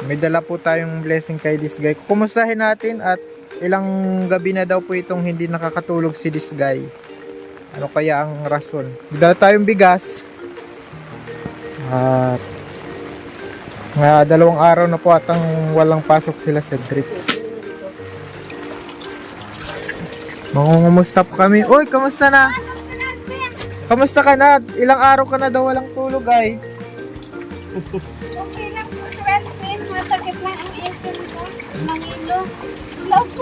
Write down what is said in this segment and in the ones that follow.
May dala po tayong blessing kay this guy. Kumustahin natin at ilang gabi na daw po itong hindi nakakatulog si this guy. Ano kaya ang rason? Dala tayong bigas. At nga 2 araw na po atang walang pasok sila sa Cedric. Mangungumusta po kami. Uy, kamusta na? Kamusta ka na? Ilang araw ka na daw walang tulog ay? Okay lang po, Sir Alvin. Masakit lang ang ipin ko. Mangilo.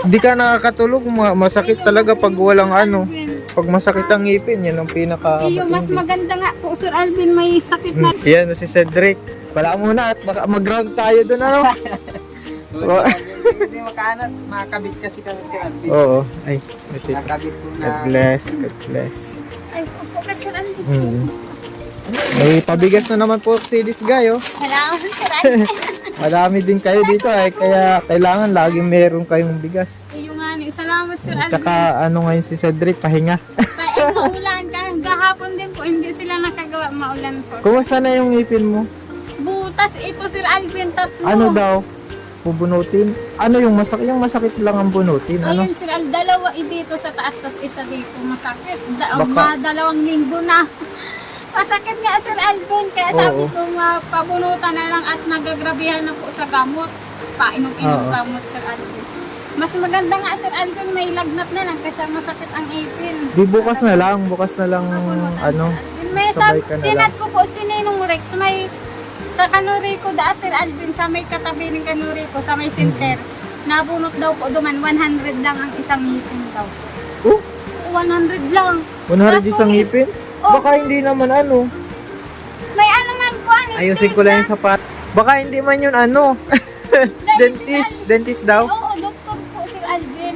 Hindi ka nakakatulog, masakit talaga pag walang ano. Pag masakit ang ngipin, yan ang pinaka Iyo, mas maganda nga po, Sir Alvin, may sakit na. Yan si Cedric. Wala muna at baka mag-round tayo doon ano. Hindi makaanat, makakabit kasi kami si Alvin. Oo. Ay, ito. Nakakabit po na. God bless, God bless. Ay, opo ka, Sir Alvin. May pabigas na naman po si this guy, oh. Salamat, Sir Alvin. Madami din kayo dito ay kaya kailangan laging meron kayong bigas. Iyo nga ni, salamat, Sir Alvin. Tsaka ano ngayon si Cedric, pahinga. Kaya maulan ka, gahapon din po, hindi sila nakagawa, maulan po. Kumusta na yung ngipin mo? Butas ito, Sir Alvin, 3. Ano daw? Bubunutin? Ano yung masakit? Yung masakit lang ang bunutin? Ano? Ayun, Sir Alvin, 2 dito sa taas, tas isa dito, masakit. Baka- 2 linggo na. Masakit nga, Sir Alvin, kaya sabi Oo. ko pabunutan na lang at nagagrabihan na po sa gamot. Painom-inom Oo. gamot, Sir Alvin. Mas maganda nga, Sir Alvin, may lagnat na lang kasi masakit ang ipin. Di bukas na lang ano. May sabay ka na tinat ko po si Ninong Rex, may sa Kanuri ko da, Sir Alvin, sa may katabi ng Kanuri ko, sa may center. Nabunot daw po duman, 100 lang ang isang ngipin daw. Oh, 100 lang. 100 Tapos isang kung- ngipin? Oh. Baka hindi naman ano. May ano man po, Ayusin ko lang yung sapat. Baka hindi man yun ano. Dentist daw? Oo, doktor po, Sir Alvin.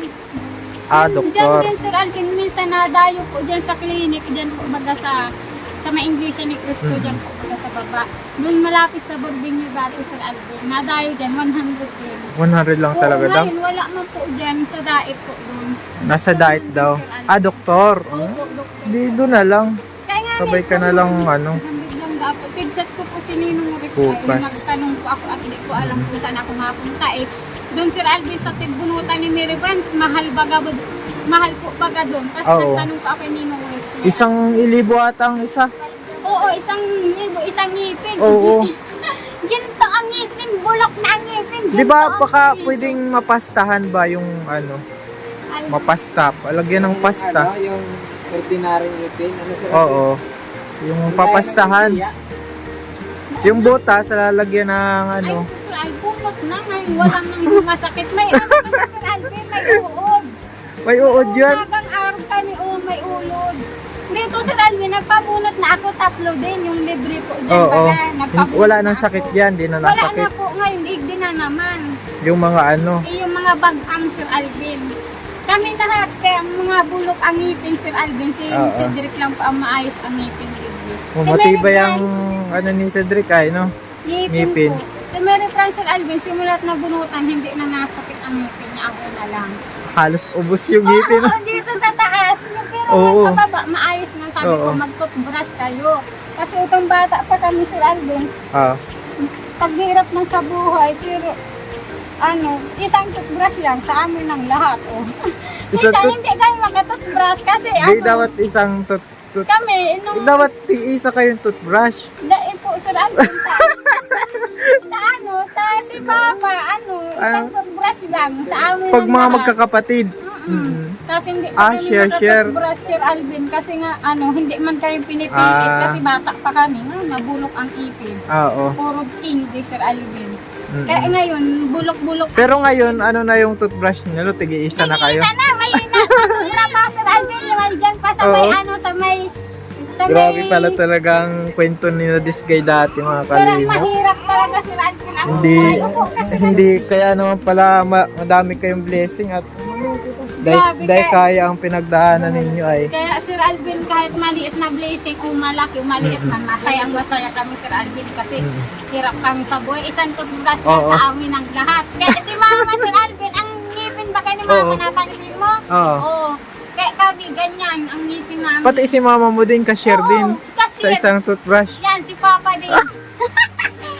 Ah, Diyan doktor. din, Sir Alvin, minsan nadayo po dyan sa clinic, dyan po baga sa may English ni Cristo, dyan po baga sa baba. Doon malapit sa boarding niyo dati, Sir Alvin. Nadayo dyan, 100 din. 100 lang talaga daw. Ngayon, wala man po dyan sa daet po doon. Nasa diet daw. Ah, doktor. Opo, doktor. Di doon na lang. Kaya nga, Sabay ka na lang ano. Biglang dapat. Tig-chat ko po si Ninong Rex. Bukas. Ay, nagtanong po ako at hindi ko alam kung saan ako mapunta eh. Doon, Sir Alvin, sa tigbunutan ni Mary Franz, mahal po baga doon. Tapos Oo. nagtanong po ako kay Ninong Rex. Isang ilibo ata ang isa. Oo, isang ngipin. Oo. Ginto ang ngipin, bulok na ang ngipin. Di ba ginto ang baka ngipin. pwedeng mapastahan ba yung ano? Ay, Mapasta. Palagyan ng pasta. Ano, yung ordinary ngipin. Ano sir? Oo. Yung papastahan. Yung butas, lalagyan ng ay, ano. Sir Alvin, bulok na ngayon. Walang nang masakit. May ano pa, Sir Alvin, may uod. May uod yan. Hanggang araw kami, may ulod. Dito, Sir Alvin, nagpabunot na ako 3 din, yung libre po dyan. Oo. Baga, nagpabunot Wala na nang ako. sakit yan. Di na Wala nasakit. na po ngayon, igdi na naman. Yung mga ano. Yung mga bag-ang, Sir Alvin. Kami lahat, kaya mga bulok ang ngipin, Sir Alvin. Si Oo. Cedric lang po ang maayos ang ngipin. Matibay ang ano ni Cedric ay no? Ngipin Ngipin. po. Si Mary Franz, Sir Alvin, simulat na bunutan, hindi na nasakit ang ngipin niya. Ako na lang. Halos ubos yung ngipin. Oo, dito sa taas. Pero Oo. sa baba, maayos na. Sabi ko, Oo. mag-toothbrush kayo. Kasi itong bata pa kami, Sir Alvin, Ah. paghirap ng sa buhay, pero isang toothbrush lang sa amin ng lahat. Oh. Isang Minsan hindi kami makatoothbrush kasi Di dapat isang kami, nung dapat isa kayong toothbrush. dai po, Sir Alvin, si Papa, isang toothbrush lang sa amin Pag ng mga lahat. magkakapatid. Tapos hindi Ah, pa kami share. makatoothbrush, Sir Alvin, kasi nga, hindi man kayo pinipilit Ah. kasi bata pa kami, nabulok ang ipin. Oo. Puro king di, Sir Alvin. Mm-mm. Kaya ngayon, bulok-bulok. Pero ngayon, ano na yung toothbrush niyo? Tig-isa na kayo? Isa na, may basura pa, Sir Alvin. May dyan pa sa may, Oo. sa Grabe may... pala talagang kwento nila this guy dati mga Parang kalimo. mahirap talaga, Sir Alvin. Ako, Hindi, ay, upo ka, Sir Alvin. hindi kaya naman pala madami kayong blessing at Grabe, dahil kaya ang pinagdaanan ninyo ay Kaya Sir Alvin, kahit maliit na blessing o malaki o maliit man, masaya kami, Sir Alvin, kasi hirap kami sa buhay. Isang toothbrush lang Oo. sa amin ang lahat. Kaya si Mama, Sir Alvin, ang ngipin ba kayo ni Mama, Oo. napansin mo? Oo. Oo. Kaya kami, ganyan, ang ngipin namin. pati si mama mo din ka-share Oo, din kasi sa isang toothbrush. yan, si Papa din.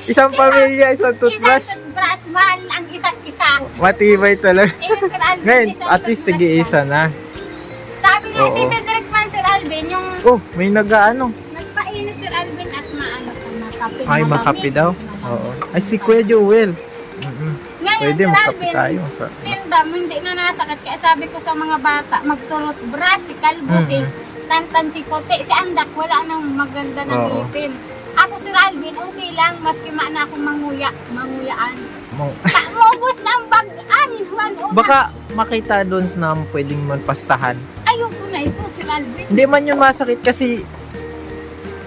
Isang pamilya, isang toothbrush. Isang toothbrush, mahal ang isa't isa. Matibay talaga. Sir Alvin, Ngayon, isang at least toothbrush tigi-isa na. Sabi nga Oo. si Cedric man, Sir Alvin, yung Oh, may nag-ano. nagpainit Sir Alvin at maano ko, makape. Ay, malamig. makape daw. Oo. Ay, si Kuya Joel. Mm-mm. Ngayon, Pwede, Sir makape Alvin, tayo. sindam, hindi na nasakit. Kaya sabi ko sa mga bata, magturot bra, si Kalbo, si Tantan, si Puti, si Andak, wala nang maganda ng Oo. ngipin. Ako, Sir Alvin, okay lang, maski maana akong manguyaan. Maubos na ang bagaan. Baka makita doon na pwedeng magpastahan. Ayoko na ito, Sir Alvin. Hindi man yun masakit kasi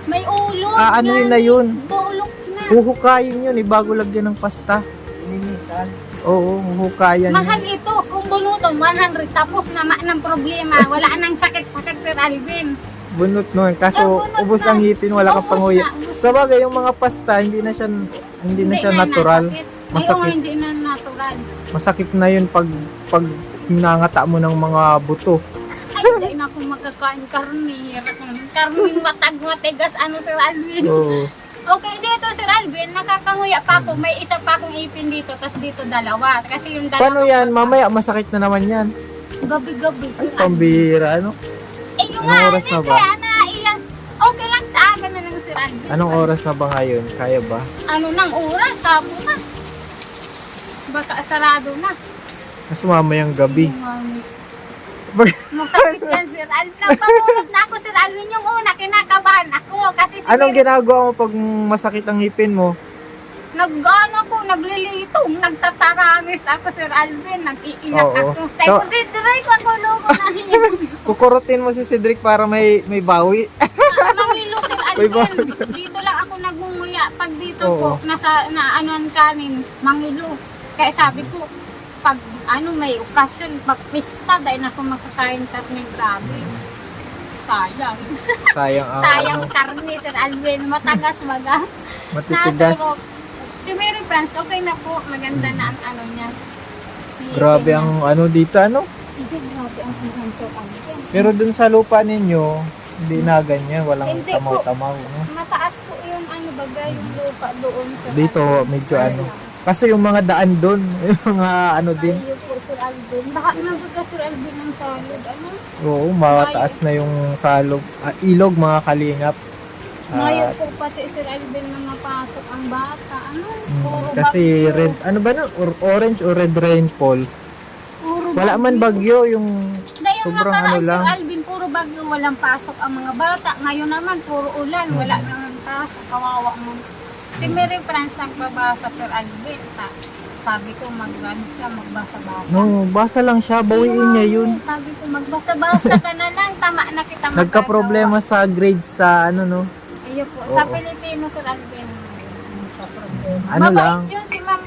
May ulo. ano yun na yun. Bulok na. Huhukayin yun eh, bago lagyan ng pasta. Linisan. Oo, huhukayan Mahal yun. ito. Kung bunuton, 100. Tapos na ng problema. Wala nang sakit-sakit, Sir Alvin. Bunot nun. Kaso Bunot ubos na. ang ngipin, wala kang Ubos panguya. na, ubos Sa bagay, yung mga pasta, hindi na siya natural. nasakit. Masakit. Ayoko, hindi na natural. Masakit na yun pag hinangata mo ng mga buto. Ay, hindi na ako makakain karne. Karning matag-matigas. Ano, Sir Alvin? Oo. Okay, dito, Sir Alvin, nakakanguya pa ako. May isa pa akong ipin dito, tas dito dalawa. Kasi yung dalawa... Paano yan? Mamaya masakit na naman yan. Gabi-gabi, Ay, Sir Alvin. pambira, ano? Eh, yung Anong oras na ba? kaya na ilang... Okay lang sa akin na lang, Sir Alvin. Anong oras na ba ngayon? Kaya ba? Ano nang oras? Hapon na. Baka sarado na. Mas mamayang gabi. Masakit yan, Sir Alvin. Nagpapulot na ako, Sir Alvin. Yung una, kinakabahan ako. Kasi si Anong Mary, ginagawa mo pag masakit ang ngipin mo? naglilitong, nagtatarangis ako, Sir Alvin. Nag-iiyak Oo. ako. Sabi ko, si Drake, magulugo na niya. Kukurutin mo si Cedric para may bawi. Mangilo, Sir May Alvin. Dito lang ako nagunguya. Pag dito Oo. po, anuan kanin, mangilo. Kaya sabi ko, pag may okasyon, pag pista, dahil ako makakain karne, grabe. Sayang. Sayang ang Sayang ano, karne, Sir Alvin. Matagas, matitigas. Naturok. Si Mary France, okay na po. Maganda na ang ano niya. Grabe ang ano dito, ano? Grabe ang pinanso Alvin. Pero dun sa lupa ninyo, hindi na ganyan. Walang Hindi po. tamaw-tamaw. No? Mataas po yung bagay, yung lupa doon. Sir Dito, Alvin. medyo ano. Kasi yung mga daan doon, yung mga ano din. Ayun po, Sir Alvin. Baka nabot ka, Sir Alvin, ng salod. Ano? Oo, mataas na yung salog. Ilog, mga kalingap. Ngayon po pati, Sir Alvin, mga pasok ang bata. Ano? Puro Kasi bagyo. red, ano ba na? Orange or red rainfall. Puro Wala man bagyo, yung Dahil yung sobrang nakaraan, ano lang. Sir Alvin, puro bagyo, walang pasok ang mga bata. Ngayon naman, puro ulan, wala naman pasok. Kawawa mo. Si Mary France nagbabasa, Sir Alvin. Sabi ko, magbasa-basa. No, basa lang siya, bawiin niya yun. Sabi ko, magbasa-basa ka na lang. Tama na kita Nagka-problema sa grades sa ano no. Ayun po. Sa Oo. Pilipino, Sir Alvin, nagka-problema. Ano Mabait lang? yun si Ma'am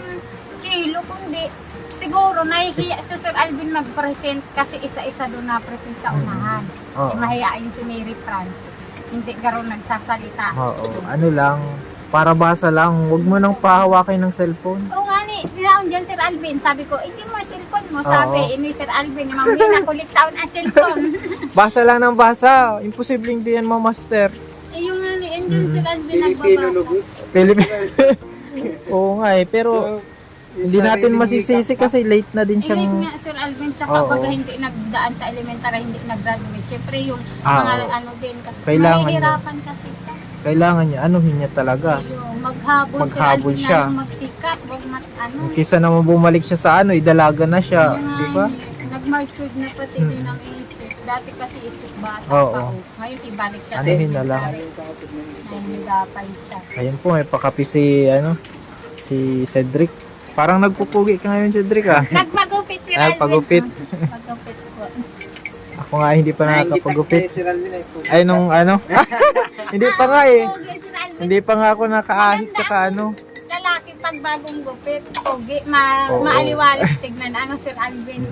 Chilo, kundi siguro nahihiya si Sir Alvin mag-present kasi isa-isa doon na-present sa unahan. Oo. Mahihain si Mary France. Hindi garo nagsasalita. Oo, ano lang, para basa lang, huwag mo nang pahawakin ng cellphone. Oo nga ni, tinaon dyan Sir Alvin. Sabi ko, hindi mo yung cellphone mo. Oo. Sabi, ini Sir Alvin, yung mga nakulit taon ang cellphone. Basa lang ng basa, imposibleng di yan ma-master. Eh, yung nga ni, andyan Sir Alvin Filipino nagbabasa. lugot. Oo nga eh, pero hindi natin masisisi kasi late na din Elite siyang nga Sir Alvin, tsaka Oo. baga hindi nagdaan sa elementary, hindi nag-graduate. Siyempre yung Ah, mga oo. ano din kasi. Kailangan Mahihirapan kasi siya. kailangan niya, anuhin niya talaga. Yung maghabol, Maghabol Sir Alvin siya. na yung magsikat, wag ano. Kisa naman bumalik siya sa ano, idalaga na siya, Yung nga di ba? yun, nag-matured na pati din ang isip. Dati kasi isip bata Oo. pa. Ngayon ibalik sa Anuhin na lang. Nahihirapan siya. Ayun po, may pakapi si Cedric. Parang nagpupugi ka ngayon, Cedric ah. Nagpagupit si Ay, Alvin. pagupit. Pagupit po. Ako nga hindi pa nakakapagupit. Si Alvin ay po. Ay, nung ano? Hindi pa nga eh. Pogi, Sir Alvin. Hindi pa nga ako nakaahit tsaka ano. Lalaki pag bagong gupit, pogi, Oo. maaliwalas tignan. Ano, Sir Alvin?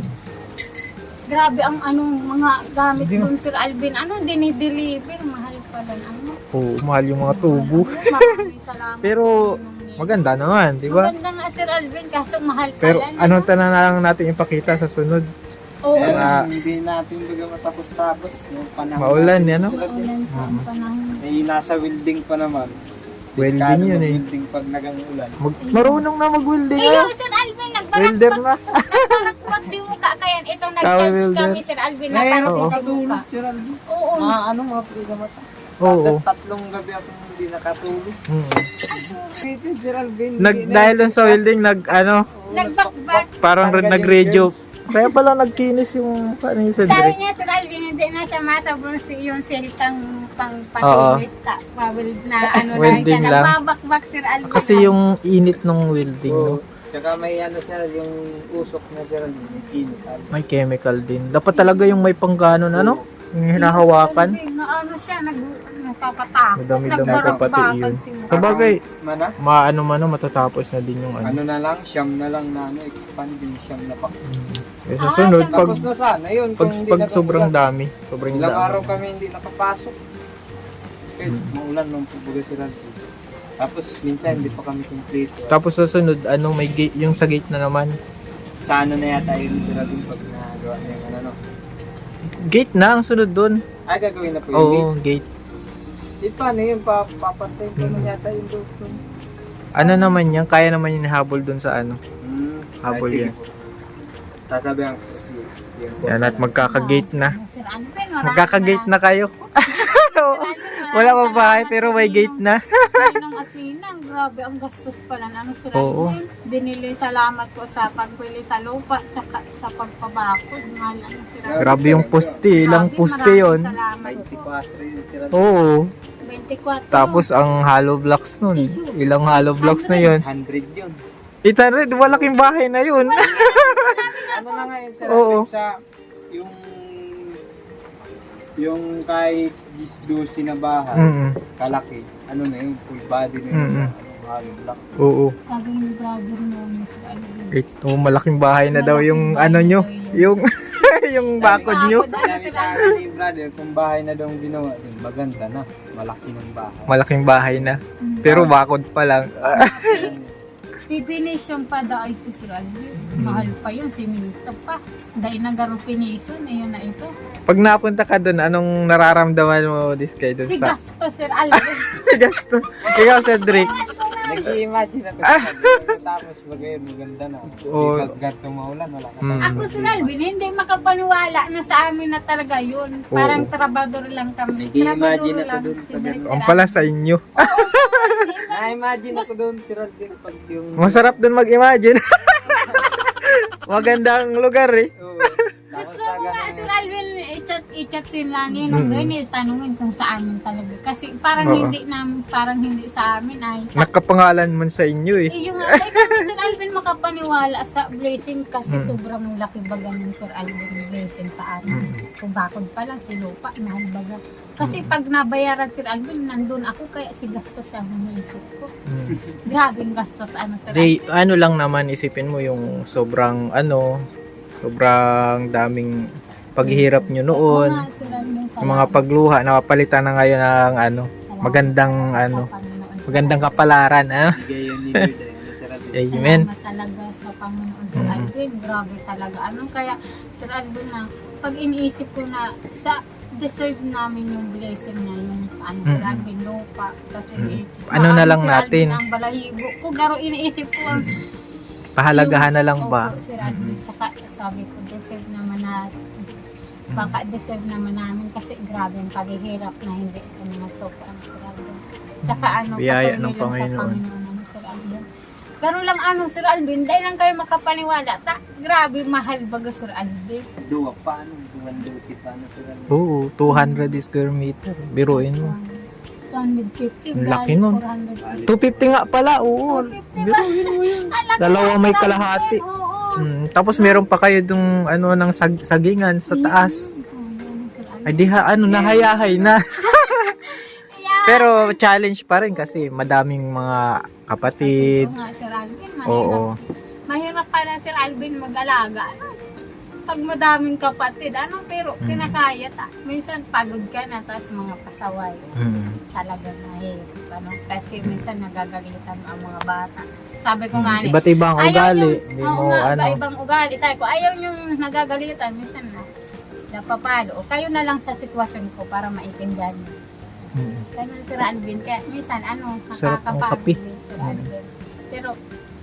Grabe ang mga gamit Hindi. doon, Sir Alvin. Ano, dinideliver. Mahal pala. Ano? Oo, mahal yung mga tubo. Maraming salamat. Pero maganda naman, di ba? Maganda nga, Sir Alvin, kaso mahal pala. Pero anong tanan na lang natin ipakita sa sunod? Oo. Pero Ah. hindi natin baga matapos-tapos yung panahon. Maulan, natin. yan, no? Sir Alvin, Maulan pa ang panahon. May nasa wilding pa naman. Welding yun eh. Welding pag nagang-ulan. Marunong na mag-welding Iyo, ah. Sir Alvin, Welder nagbarakbak. na. Nagbarakbak si Muka. Kaya itong nag-charge welder. kami, Sir Alvin, Ngayon napansin ako si Muka. katulog, Sir Alvin. Oo. Mga pre sa mata. Oo. Tatlong gabi akong hindi nakatulog. Kasi Sir Alvin. Dahil dun sa welding, Nagbakbak. parang nag-radio. Kaya pala nagkinis yung paano yung Sabi Cedric. niya, Sir Alvin, hindi na siya masabrong yung salitang Oo. pang-patilis na ano lang Welding siya. lang. Nagbabakbak, Sir Alvin. Kasi yung init ng welding, no? Tsaka may ano sir, yung usok na Sir Alvin, yung chemical. May chemical din. Dapat talaga yung may pangganon, ano? Yung hinahawakan. Na ano siya, nagpapatakot. Madami-dami pa pati Nagbarakbakan yun. si Muka. Sabagay, Mana? matatapos na din yung ano. Ano na lang, siyam na lang na ano, expand yung siyam na pa. Eh, sa sunod, pag, Tapos na sana, yun. pag, kung hindi pag na sobrang dami, sobrang Ilang araw dami. kami hindi nakapasok. Kahit maulan nung pubuga sila. Tapos minsan hindi pa kami complete. Tapos sa sunod, may gate, yung sa gate na naman. Sa ano na yata yun sila dun pag nagawa na yung ano. Gate na ang sunod doon. Ay, gagawin na po yung Oo, gate. Di paano yun, papantay pa na yata yung doon. Ano naman yan? Kaya naman yung habol doon sa ano. Habol yan. Tatabihan ko kasi yun po. Yan, at magkaka-gate na. Sir Alvin, maraming Magkaka-gate na kayo. Wala pa bahay pero may gate na. Nung Atinang, grabe ang gastos pala. Ano, Sir Oo. Alvin? Binili salamat ko sa pagbili sa lupa tsaka sa pagpabakod. Mahal ang Sir Alvin. Grabe yung poste. Ilang Grabe, poste maraming yon. salamat po. 24 yun sila. Oo. 24. Tapos ang hollow blocks nun. Ilang hollow blocks na yun. 100 yun. 800, malaking bahay na yun. Ano na nga yun sir, Oo. sa yung kay 12 na bahay, kalaki, ano na yun, full body na yun, hollow block. Oo. Sabi ni brother mo, Sir Alvin. Ito, malaking bahay na daw yung ano nyo. Yung yung bakod nyo. Sabi sa akin ni brother, kung bahay na daw ang ginawa, maganda na, malaki ng bahay. Malaking bahay na. Pero bakod pa lang. Definition pa daw ito, Sir Alvin. Mahal pa yun, siminto pa. Dahil nagaro pinison, ayun na ito. Pag napunta ka doon, anong nararamdaman mo this guy doon Si sa... Gasto, Sir Alvin. Si Gasto. Ikaw, Cedric. Nag-i-imagine ako sa sabi, tapos bagay, maganda na. Oo. Di pag ganito maulan, wala ka. Ako, Sir Alvin, hindi makapaniwala na sa amin na talaga yun. Parang trabador lang kami. Nag-i-imagine Trabador ako lang. dun Si sa Direk ganun. Ang Sir pala Alvin. sa inyo. Na-imagine ako doon, si Rodrigo, pag yung... Masarap doon mag-imagine. Magandang lugar eh. Oo. Tapos Gusto ko nga, Sir Alvin, i-chat sila ni Nung Renil, tanungin kung sa amin talaga. Kasi parang Oo. parang hindi sa amin ay... Nakapangalan man sa inyo eh. Eh, yung ay kami, Sir Alvin, makapaniwala sa blessing kasi sobrang laki baga ng Sir Alvin blessing sa amin. Kung bakod pa lang, si lupa, mahal baga. Kasi pag nabayaran Sir Alvin, nandun ako, kaya si gastos ang hiniisip ko. Grabing gastos, Sir Di, Alvin. ano lang naman isipin mo yung sobrang sobrang daming paghihirap nyo Oo noon. nga, Sir Alvin, Yung mga pagluha, napapalitan na ngayon ng magandang magandang kapalaran. Bigay yun ni Lord, ayun, si Rodrigo. Amen. Salamat talaga sa Panginoon, Sir Alvin. Grabe talaga. Kaya, Sir Alvin, na pag iniisip ko na sa deserve namin yung blessing na yung Sir Alvin, lupa. Kasi Ano na lang Sir natin? Alvin, ang balahibo. Kung garo iniisip ko ang Pahalagahan na lang ba? Opo, Sir Alvin. Tsaka sabi ko, deserve naman na baka deserve naman namin kasi grabe yung paghihirap na hindi kami nasuko ang Sir Alvin. Tsaka Biyaya patuloy ng lang sa Panginoon. Panginoon Sir Alvin. Pero lang Sir Alvin, dahil lang kayo makapaniwala, grabe mahal baga Sir Alvin. Duwa pa, duwan duti pa, Sir Rodrigo. Oo, 200 square meter. Biruin mo. 250, Ang laki dahil nun. 400. 250 nga pala, oo. 250 ba? Ang laki Dalawang ng may Sir kalahati. Alvin, oo. Tapos meron pa kayo dung ng sagingan sa taas. Sir Alvin. Ay di nahayahay na. Yeah. Pero challenge pa rin kasi madaming mga kapatid. Oo nga, Sir Alvin, Oo. mahirap pa na Sir Alvin mag-alaga. Pag madaming kapatid, pero kinakaya minsan pagod ka na, tapos mga pasaway. Talaga mahirap. Kasi minsan nagagalitan ang mga bata. Sabi ko nga, Iba't ibang ugali. Hindi mo ibang ugali. Sabi ko, ayaw yung nagagalitan, minsan napapalo. O kayo na lang sa sitwasyon ko para maintindihan niyo. Ganun Sir Alvin. Kaya minsan, Sarap ang nakakapagod kape. din Sir Alvin. Pero,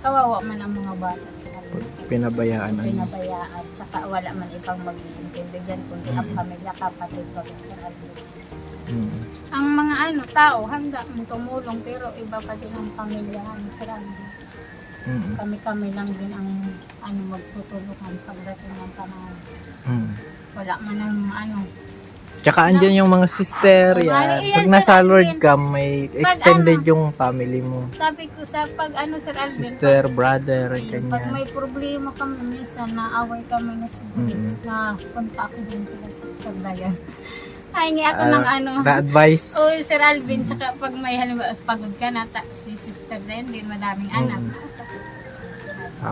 kawawa man ang mga bata Sir Alvin. Pinabayaan. Pinabayaan. Tsaka wala man ibang mag-iintindi dyan, kundi ang pamilya, kapatid ko Sir Alvin. Ang mga tao, hanggang tumulong, pero iba pa din ang pamilya Sir Alvin. Kami-kami lang din ang magtutulungan pagdating ng panahon. Wala man ang Tsaka andyan yung mga sister, Oo, yan. iyan, Pag nasa Sir Lord Alvin. ka, may extended yung family mo. sabi ko sa pag Sir Alvin, Sister, brother, pag ganyan. may problema kami minsan, naaway kami na siguro, na punta ako din kila Sister Dayan. Hingi ako ng Na-advise. Oo, Sir Alvin, tsaka pag may halimbawa pagod ka na, si Sister Dayan din, madaming anak.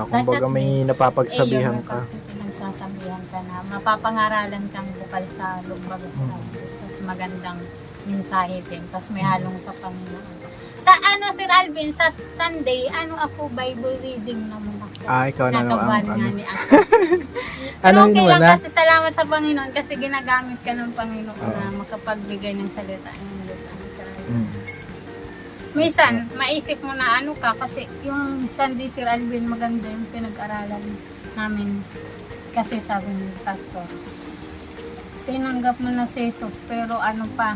Kumbaga may napapagsabihan ka. Pinagsasabihan ka na mapapangaralan kang bukal sa loob sa tapos magandang mensahe din, tapos may halong sa Panginoon. Sa Sir Alvin, sa Sunday, ako Bible reading naman ako. Ikaw na naman. Nakaban nga ni ako. Ano okay yun lang na? kasi salamat sa Panginoon kasi ginagamit ka ng Panginoon na makapagbigay ng salita ng Diyos. Sir Alvin. Minsan, maisip mo na ka kasi yung Sunday Sir Alvin maganda yung pinag-aralan namin kasi sabi ni Pastor, tinanggap mo na si Jesus pero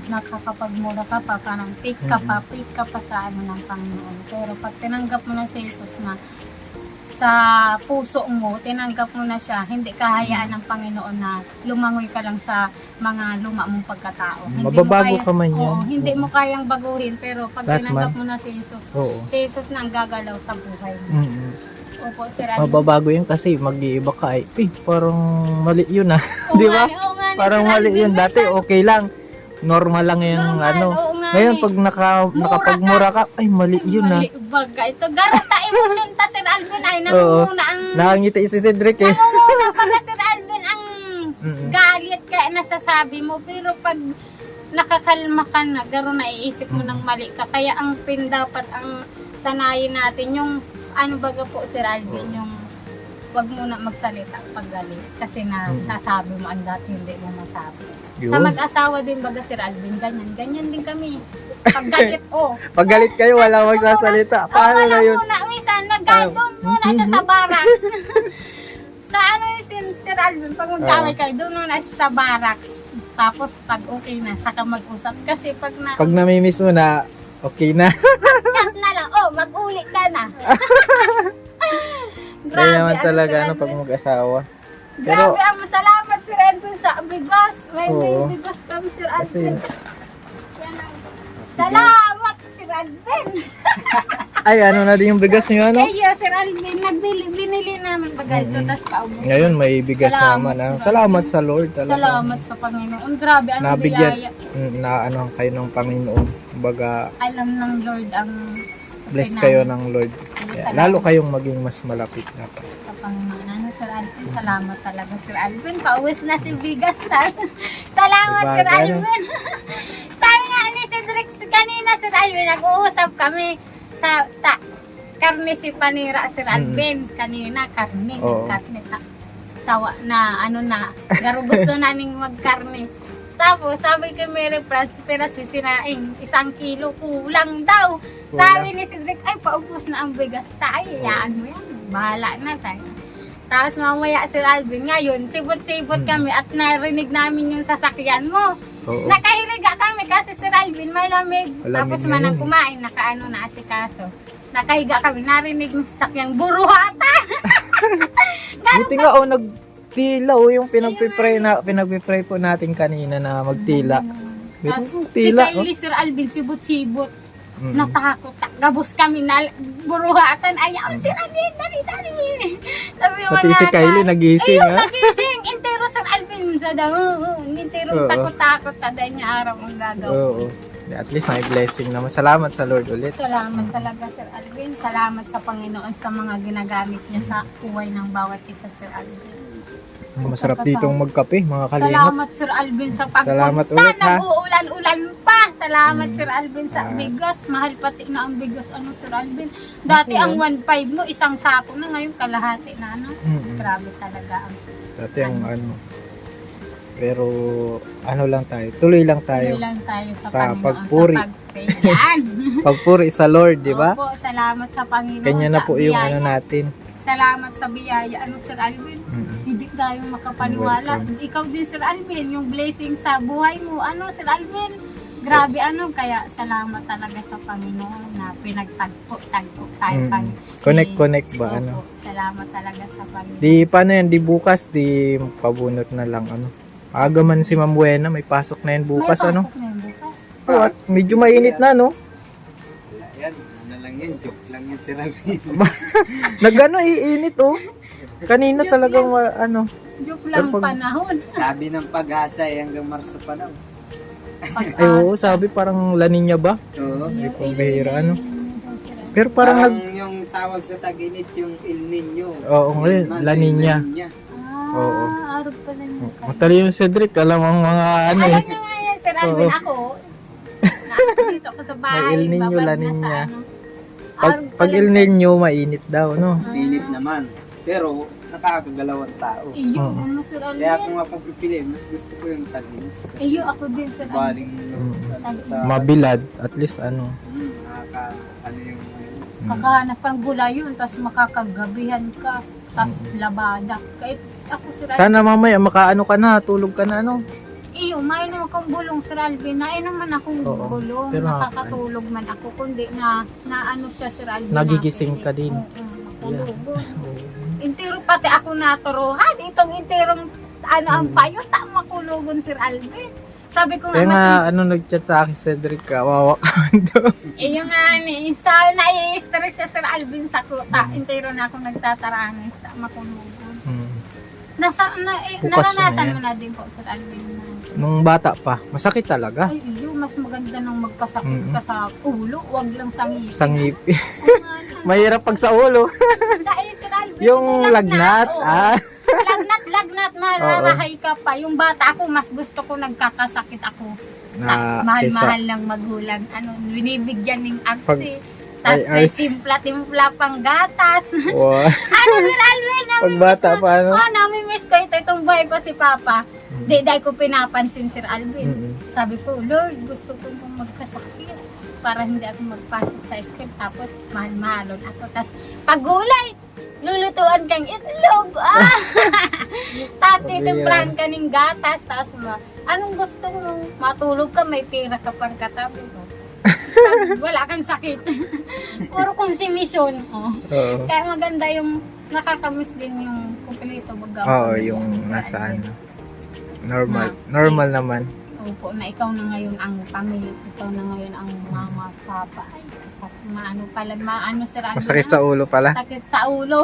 nakakapagmura ka pa, parang pick ka pa sa ng Panginoon. Pero pag tinanggap mo na si Jesus na sa puso mo, tinanggap mo na siya, hindi ka hayaan ng Panginoon na lumangoy ka lang sa mga luma mong pagkatao. Mababago ka man yan. Hindi mo kayang baguhin, pero pag That tinanggap man. mo na si Jesus, Oo. si Jesus na ang gagalaw sa buhay mo. Opo, Sir Alvin. Mababago yun kasi mag-iiba ka parang mali yun Oo Di nga ba? ni- oo nga ni, Parang Sir mali Alvin. yun. Dati Minsan, okay lang. Normal lang yung normal, oo nga Ngayon ni. pag nakapagmura ka, mali yun Mali baga ito. Gara sa emosyon ta Sir Alvin ay nangunguna ang Nakangiti si Cedric nangunguna pag Sir Alvin ang galit ka nasasabi mo, pero pag nakakalma ka na, garo na iisip mo ng mali ka. Kaya ang dapat ang sanayin natin yung baga po Sir Alvin, yung wag mo na magsalita pag galit kasi sasabi mo ang dati hindi mo masabi. Yun. Sa mag-asawa din baga Sir Alvin, ganyan din kami. Pag galit Pag galit kayo, wala magsasalita. Paano na yun? Muna, minsan, nag-doon muna siya sa barracks. sa yung Sir Alvin, pag magkaway kayo, doon muna siya sa barracks. Tapos, pag okay na, saka mag-usap. Kasi pag namimiss mo na, okay na. chat na lang, mag-uli ka na. Kaya naman talaga, Sir Alvin. pag mag-asawa. Grabe, salamat Sir Alvin sa bigas. May Oo. bigas kami Sir Kasi, Alvin. Salamat Sir Alvin. ay, na din yung bigas nyo, Kaya Sir Alvin, binili namin bagay ito, tapos paubos. Ngayon, may bigas Salamat, naman. Sir Salamat sa Lord talaga. Salamat sa Panginoon. Grabe, anong Nabigyan, biyaya. na kayo ng Panginoon. Kumbaga, Alam ng Lord ang bless namin. kayo ng Lord. Kaya, Salamat. lalo kayong maging mas malapit na pa. Sa Panginoon. Sir Alvin, salamat talaga Sir Alvin. Pauwis na si Bigas. Salamat Diba, Sir ganun? Alvin. Sabi nga ni Cedric kanina Sir Alvin, nag-uusap kami sa karne si Panira Sir Alvin. Kanina karne, Oo. nagkarne sawa na garo gusto naming magkarne. Tapos sabi kay Mary France, pero sisirain 1 kilo, kulang daw. Sabi ni Cedric, ay paubos na ang bigas. Hayaan mo yan, bahala na sa'yo. Tapos mamaya Sir Alvin, ngayon sibot-sibot kami at narinig namin yung sasakyan mo. Oo. Nakahiriga kami kasi Sir Alvin malamig. Malamig Tapos na manang yun. kumain, na asikaso. Nakahiga kami, narinig yung sasakyang buruhatan. Buti nga, nagtila, yung pinagpipray po natin kanina na magtila. Tapos si Tila, Kylie Sir Alvin, sibot-sibot. Natakot. Gabos kami na buruhatan. Ayaw, Sir Alvin, dali. Tapos yung Pati si Kylie nagising, Ayun, nagising. Intero Sir Alvin. Sa intero Oo. takot-takot. Taday niya araw ang gagawin. Oo. At least may blessing naman. Salamat sa Lord ulit. Salamat talaga Sir Alvin. Salamat sa Panginoon sa mga ginagamit niya sa buhay ng bawat isa Sir Alvin. Masarap ditong magkape, mga kalingap. Salamat Sir Alvin sa Salamat pagpunta. ulit, ha? Nag-uulan-ulan pa. Salamat Sir Alvin sa Ah. bigas. Mahal pati na ang bigas Sir Alvin. Dati ang 1.5 mo, isang sako na. Ngayon kalahati na Mm-mm. Grabe talaga ang Dati ang Pero ano lang tayo, tuloy lang tayo. Tuloy lang tayo sa, Sa Panginoon. pagpuri. Sa pagpayan. Pagpuri sa Lord, di ba? Opo, salamat sa Panginoon. Kanya na sa po yung biyaya. ano natin. Salamat sa biyaya. Ano, Sir Alvin? Hindi tayo makapaniwala. Welcome. Ikaw din, Sir Alvin, yung blessing sa buhay mo. Ano, Sir Alvin? Grabe, ano, kaya salamat talaga sa Panginoon na pinagtagpo-tagpo tayo. Mm. Connect ba, Opo, ano? salamat talaga sa Panginoon. Di, paano yan? Di bukas, di pabunot na lang, ano? Aga man si Ma'am Buena, may pasok na yan bukas, May ano? pasok na yun bukas. Oh, at medyo mainit na, no? Wala yan. Ano lang yan. Joke lang yan si Alvin. Nagano, iinit, oh. Kanina talagang, ano, Joke lang Pero pag- panahon. Sabi ng pag-asa ay hanggang Marso pa lang. ay, oo, sabi parang La Niña ba? Oo. Hindi po bihira, ano? Pero parang Parang nag, yung tawag sa tag-init yung El Nino. Oo, ngayon, Yun man, La yung Niña. Oo. Araw pala nyo. Matali yung Cedric, alam ang mga, ano eh. Alam nyo nga yan, Sir Alvin, ako, dito ako sa bahay, May El Niño, babad La na Niña. sa ano. Pag, Araw pag pala El nyo. Nino, mainit daw, no? Init naman. Pero nakakagalawang tao. Iyo, Oo. ano, Sir Kaya Alvin? kung mapapipili, mas gusto ko yung tag-init. Iyo, ako din, Sir Alvin. baling sa Mabilad, at least, ano. nakaka ano yung Kakahanap kang gulay yun, tapos makakagabihan ka, tapos labada. Kahit ako, Sir Alvin, Sana mamaya, makaano ka na, tulog ka na, ano. iyo, mayroon akong bulong, Sir Alvin, na naman akong Oo. bulong, Pero nakakatulog man ako, kundi na ano siya, Sir Alvin. Nagigising natin, ka din. Oo, matulog. Intero pati ako naturuhan, itong interong ano ang payo, makulugon, Sir Alvin. Sabi ko nga, Kaya mas nga, ano, nag-chat sa akin, Cedric, kawawa ka doon. yung nga ni, sa nai-stress siya, Sir Alvin, sa kuta. Intero na ako nagtatarangis sa makulugon. Bukas Naranasan yun, mo na din po, Sir Alvin. Na, Nung bata pa, masakit talaga. ay, iyo, mas maganda nang magkasakit ka sa ulo, wag lang sa ngipin. Sa ngipi. Oo nga, Mahirap pag sa ulo. dahil, Sir Alvin, Yung lagnat, oo. ah. Lagnat, mararahay ka pa. Yung bata ako, mas gusto ko nagkakasakit ako. Na, Mahal-mahal ng magulang. Ano, binibigyan ng Pag- arsi. Tapos ay, may arsi. timpla pang gatas. Wow. Ano, Sir Alvin? Pag bata pa, ano? Oh, namimiss ko ito. Itong buhay ko si Papa. Dahil ko pinapansin, Sir Alvin. Mm-mm. Sabi ko, Lord, gusto ko pong magkasakit para hindi ako magpasok sa school. Tapos, mahal-mahalon ako. Tapos, pagulay, lulutuan kang itlog. Tapos, titimplahan ka ng gatas. Tapos, anong gusto mo? Matulog ka, may pera ka pang katabi mo. Pag wala kang sakit. Puro konsumisyon. Oh. Oo. Kaya maganda yung nakakamiss din yung kumpleto baga. Oo, yung nasa ano. Normal naman. Opo, na ikaw na ngayon ang pamilya, ikaw na ngayon ang mama, papa. Ay, maano pala, maano, Sir Alvin. Masakit sa ulo pala. Sakit sa ulo.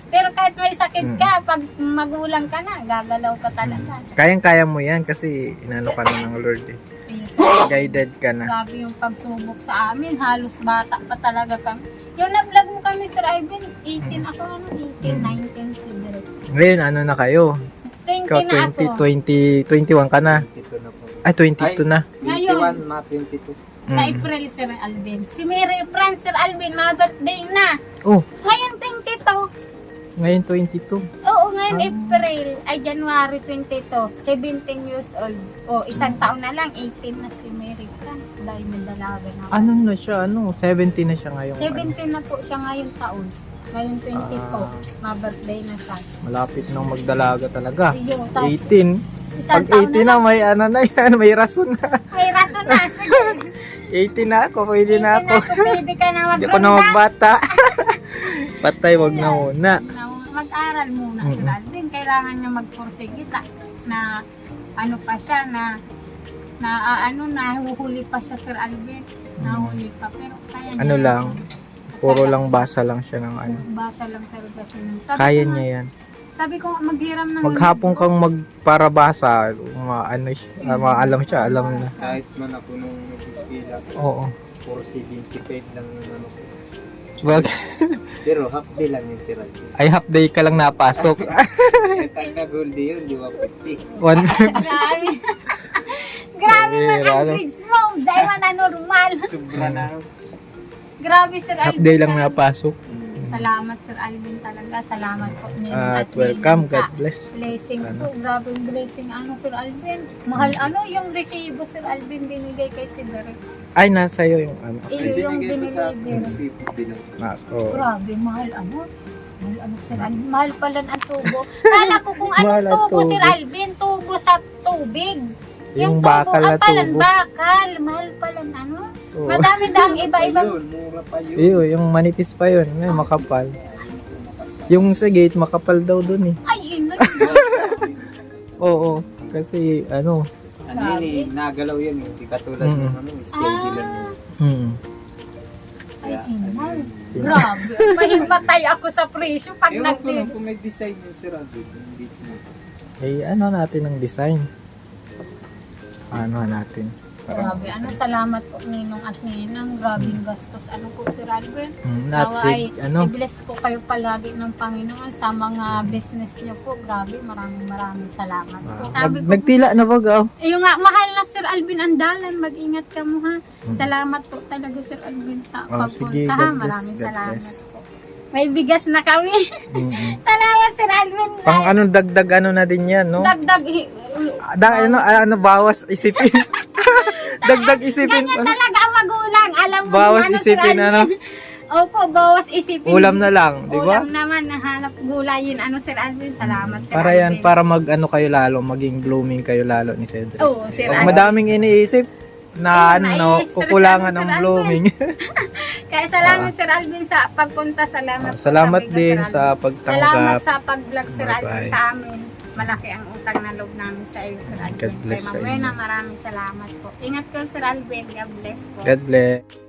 Pero kahit may sakit ka, pag magulang ka na, gagalaw ka talaga. Kayang-kaya mo yan kasi inano ka na ng Lord eh. Ayun, Sir. Guided ka na. Grabe yung pagsubok sa amin, halos bata pa talaga kami. Yung na-vlog mo kami, Sir Alvin, 18 ako, 18, 19, siguro. Ngayon, ano na kayo? 20 Ikaw, na ako. 21 ka na. ito na po. Ay, 22 na. 21, mga 22. Sa April, Sir Alvin. Si Mary France, Sir Alvin, mga birthday na. Oh, Ngayon, 22. ngayon 22. Oo, ngayon April, ay January 22, 17 years old. O, isang taon na lang, 18 na si Mary France. Dahil may dalaga na. Ano na siya? 17 na siya ngayon. 17 na po siya ngayon taon. Ngayon 22, mga birthday na siya. Malapit nang magdalaga talaga. Ayun, tas 18. isang Pag taon 18 na, may ano na yan. May rason na. may rason na. Sige, 18 na ako. Pwede na ako. pwede ka na Hindi ako na mag-ronda. magbata. Patay, wag na muna. Mag-aral muna, Sir Alvin. Kailangan niya magpursigita na ano pa siya, na nahuhuli pa siya, Sir Alvin. Nahuli pa. Pero kaya niya. Ano lang, puro lang basa lang siya ng ano. Basa lang talaga siya. Kaya niya yan. Sabi ko, maghiram ng... Maghapon kang magparabasa, ano siya, maalam siya, alam na. Kahit man ako nung nag-iskila, Oo. 475 lang yung ano ko. Wag. Pero half day lang yung si Alvin. Ay, half day ka lang napasok. Kahit nag-goldie yun, di ba 50? Grabe. Grabe man ang Ano? grades mo. Dahil man na normal. Sobra na. Grabe, Sir Half Alvin. day lang napasok. Sa Salamat Sir Alvin talaga. Salamat po. At welcome, God bless. Blessing Ano? po. Grabe yung blessing. Sir Alvin? Mahal yung resibo Sir Alvin binigay kay si Derek. Ay, nasa iyo yung ano. Iyo yung Binigay ko sa binigay. sipot din ako. Grabe, mahal Mahal Sir Alvin. Mahal pala ang tubo. Kala ko kung anong Mahal ang tubo tubo. Sir Alvin. Tubo sa tubig. Yung bakal na palan tubo. bakal. Mahal pala ano. Oo. Madami daang iba-ibang. Ayun, mura pa yun. Iyo, yung manipis pa yun. Yung makapal. Yung sa gate, makapal daw dun eh. Ay, ina. Oo. Kasi ano. Ano yun eh, nagalaw yan eh. Hindi katulad ng ano, steady lang yun. Ay, Kaya, ina. ano yun. Grabe. Mahimatay ako sa presyo pag Ewan ko lang nag-deliver. kung may design yung Sir Alvin. Hindi ko mo. Eh, ano natin ang design? Ano natin? Grabe, salamat po Ninong at Ninang. Grabing gastos. Po Sir Alvin? Not Nawa ay ano? i-bless po kayo palagi ng Panginoon sa mga business niyo po. Grabe, maraming salamat po. Sabi ko, Nagtila na ba gaw? yung nga, mahal na Sir Alvin Andalan, mag-ingat ka mo ha. Salamat po talaga Sir Alvin sa Oh, sige, pagpunta ha. God bless, Maraming God salamat bless. po. May bigas na kami. Salamat Sir Alvin. Pang ano, dagdag ano na din yan, no? Dagdag. Ano, bawas isipin. Dagdag isipin. Ganyan talaga ang magulang. Alam mo Bawas kung isipin, Sir Alvin. ano? Opo, bawas isipin. Ulam na lang, di ba? Ulam naman, nahanap gulayin. Sir Alvin, salamat Sir Para Alvin. yan, para mag ano kayo lalo, maging blooming kayo lalo ni Cedric. Oo, Sir Pag Alvin. madaming iniisip na Ayun, ano, nai-stress kukulangan ako, ng Sir blooming. Kaya salamat Sir Alvin sa pagpunta. Salamat po Salamat sa bigas, din Sir sa Alvin. Salamat pagtanggap. sa pag-vlog Sir Alvin Bye-bye. sa amin. Malaki ang utang na loob namin sa iyo Sir Alvin. God bless Kay sa Ma'am Wena, inyo. maraming salamat po. Ingat kayo Sir Alvin. God bless po. God bless.